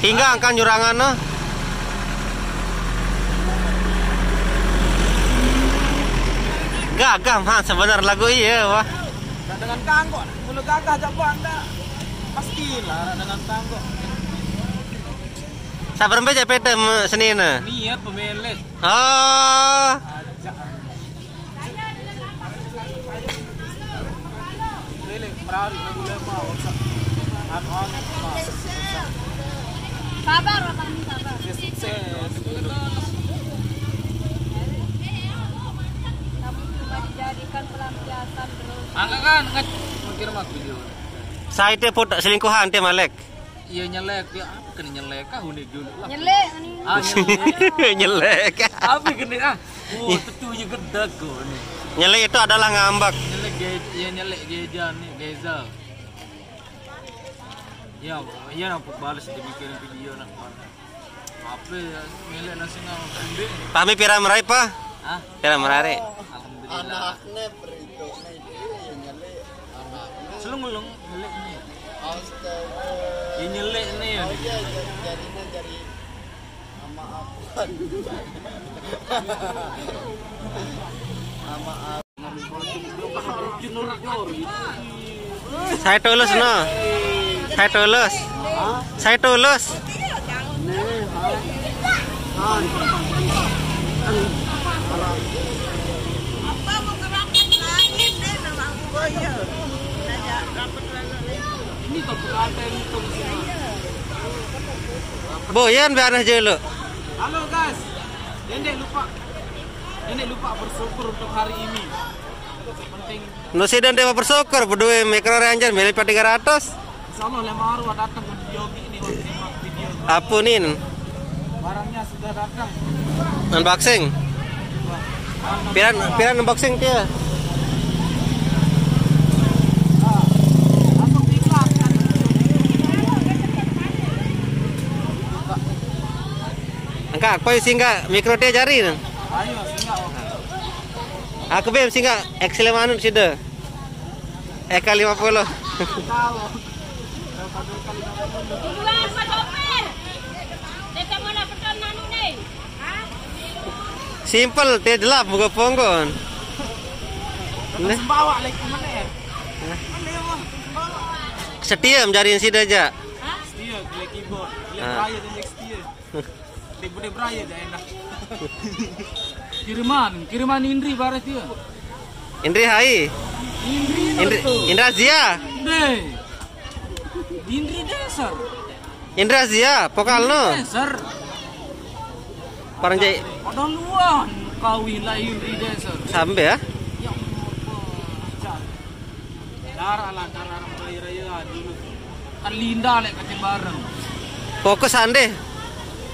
Pinggang kan jurangan no. Gagah mah sebenar lagu iya wah. Nah, dengan kangkok, mulu gagah jak banda. Pastilah dengan kangkok. Sabar mbak jak pete senina. Niat pemilik. Oh. Pemilik merari lagu lama. Sabar, kami sabar. Sukses. Kamu cuma dijadikan pelampiasan terus. Angkat kan, mikir mah video. Saya itu put selingkuhan dia Malek. Iya nyelek ya, kena nyelek ah unik dulu lah. Nyelek nih. Ah nyelek. Nyelek. Apa kena ah? Oh, tentunya gede kok nih. Nyelek itu adalah ngambak. Nyelek ya nyelek geja nih, geza. Ya, iya nak balas dibikin video nak. Apa ya, nyelek nasi nama pendek. Pahami pira merai pa? Ah, Pira merari. alhamdulillah. Anaknya perito na itu nyali anaknya. Selung-selung nyelek nih. Astaga. Ya nyelek nih ya. Oh iya jadinya jadi sama apa? Sama apa? Saya tulus no. Saya tulus. Saya tulus. Ini kok berada di Boyan biar aja lu. Halo guys, Nenek lupa bersyukur untuk hari ini. Penting, Nusi dan dewa bersyukur berdua mikro ranger milih 300. insya Allah lemah arwah datang ke Yogi ini untuk terima video. Apunin Barangnya sudah datang. unboxing. Piran unboxing dia. Langsung diikhlaskan. Angka apa singgah mikro dia jari. Ayo, singgah. Aku bem singgah Excel manut sudah. Eka 50. Tahu. Tungguan Pak Sopir. Kita mau dapetan nanu nih. Simple dia jelap buka ponggon. Nah, Sembawa lagi kemana ya? setia menjariin si aja. Setia, klik keyboard. Klik Ah. beraya dan setia. Klik beraya dah enak. Kiriman Indri barat dia. Indri Hai. Indra Zia. Indri dasar. Indra Zia, vokal no. Dasar. Parang jai Padahal luan kawin lah Indri dasar. sampai ya. Ya Allah. Darah raya dulu. Kan Linda lek kacang bareng. Fokus ande.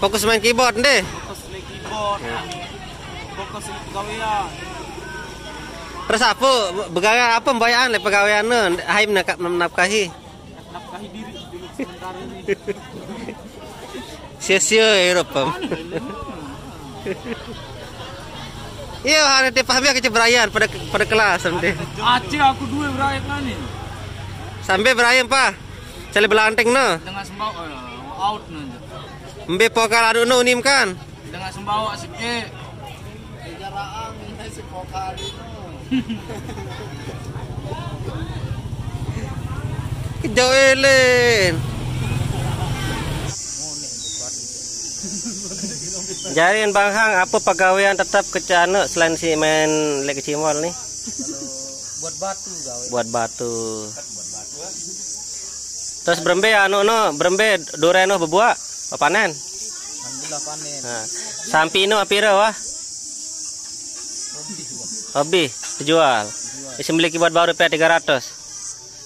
Fokus main keyboard deh. Fokus lek keyboard. Fokus lek pegawaian. Terus apa begawe apa mbayaan le pegawaian hai menafkahi. Nafkahi diri dulu sementara ini. Sia-sia Eropa. Iya, hari ini pahami kecebrayan pada kelas sampai. Aceh aku dua berayak nih. Sampai berayan pa. Cale belanteng no. Dengan sembawa out nanti. Mbe pokal adu no unim kan. Dengan sembawa sikit. Jarang ini si pokal itu. Joelin. Jariin Bang Hang apa pegawaian tetap kecana selain si main lek cimol nih? Buat batu gawe. Buat batu. Terus brembe anu no, brembe dureno bebuak, panen. Alhamdulillah panen. Nah, sampi inu apira wah? Hobi dijual. Isi beli keyboard baru P300.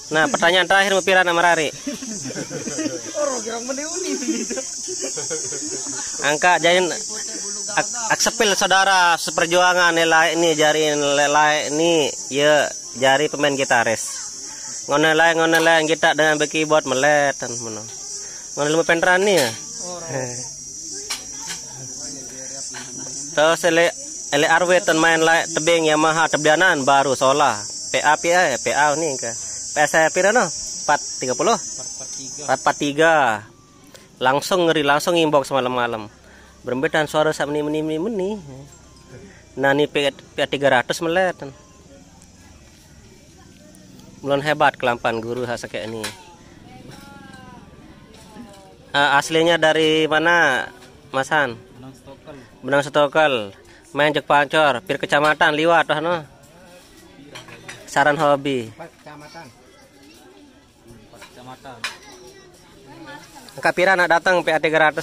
Nah, pertanyaan terakhir mau pira nama Rari. Orang kira meneuni. Angka jain aksepil saudara seperjuangan nilai ini jariin lelai ini ya jari pemain gitaris. Ngonelai kita dengan keyboard meletan mono. Ngonel penteran nih ya. Terus ele arwetan main lai tebing Yamaha tebianan baru sola. PA nih ke. PS saya pira no? 430. 443. Langsung ngeri, langsung inbox malam-malam. Berembetan suara sak meni. Nah ini P300 melet. Mulai hebat kelampan guru hasa kayak ini. Aslinya dari mana, Mas Han? Benang Stokal. Main jek pancor, pir kecamatan liwat no. Saran hobi. Kecamatan. Kecamatan. Kapira nak datang PA300.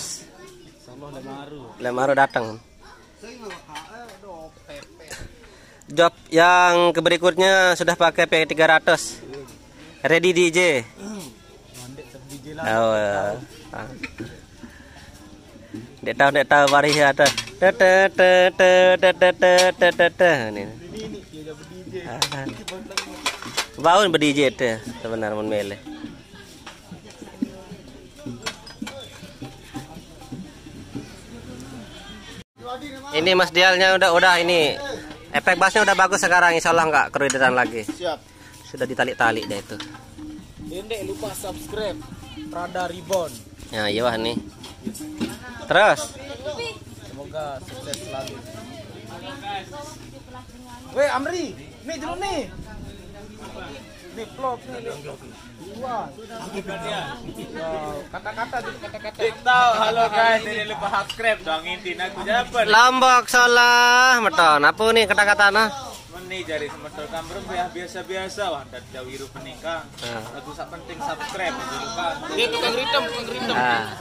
Solo Lemaru. Lemaru datang. Job yang berikutnya sudah pakai PA300. Ready DJ. Oh. Dek tahu mari ada. Ini. Baun ber-DJ teh sebenarnya mun mele. Ini Mas Dialnya udah ini. Efek bassnya udah bagus sekarang, insyaallah nggak keruderan lagi. Siap. Sudah ditali-tali deh itu. Dendek lupa subscribe Prada Ribbon. Ya, iya wah nih. Terus. Semoga sukses selalu. Weh Amri, nih dulu nih. Nih vlog nih. Wah. Kata-kata dulu kata-kata. Tahu, halo guys, ini lupa subscribe dong, intin aku dapat. Lombok salah, meton. Apa nih kata-kata nah? Meni jari semetul kambrem ya biasa-biasa wah dan jauh hirup menikah. Lagu sak penting subscribe dulu kan. Ini tukang ritem. Ah.